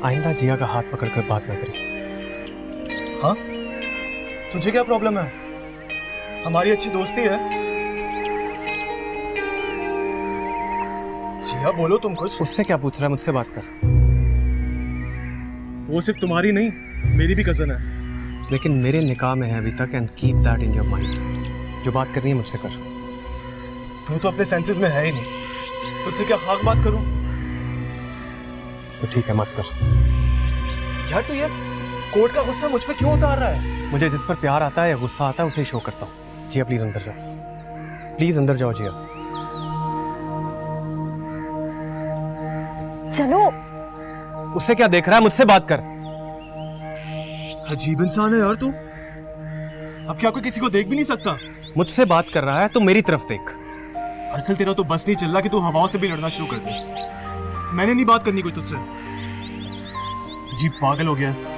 आइंदा जिया का हाथ पकड़कर बात ना करें। हाँ, तुझे क्या प्रॉब्लम है? हमारी अच्छी दोस्ती है। जिया बोलो तुम कुछ। उससे क्या पूछ रहा है, मुझसे बात कर। वो सिर्फ तुम्हारी नहीं, मेरी भी कजन है। लेकिन मेरे निकाह में है अभी तक, and keep that in your mind. जो बात करनी है मुझसे कर। तू तो अपने सेंसेस में है ही नहीं, तुझसे क्या खाक बात करूं? तो ठीक है, मत कर। यार तू ये कोर्ट का गुस्सा मुझ पे क्यों उतार रहा है? मुझे जिस पर प्यार आता है या गुस्सा आता है उसे ही शो करता हूँ। जिया प्लीज अंदर जाओ, प्लीज अंदर जाओ जिया। चलो। उससे क्या देख रहा है, मुझसे बात कर। अजीब इंसान है यार तू। अब क्या कोई किसी को देख भी नहीं सकता? मुझसे बात कर रहा है तो मेरी तरफ देख। असल तेरा तो बस नहीं चल रहा कि तू हवाओं से भी लड़ना शुरू कर दे। मैंने नहीं बात करनी कोई तुझसे। अजीब पागल हो गया है।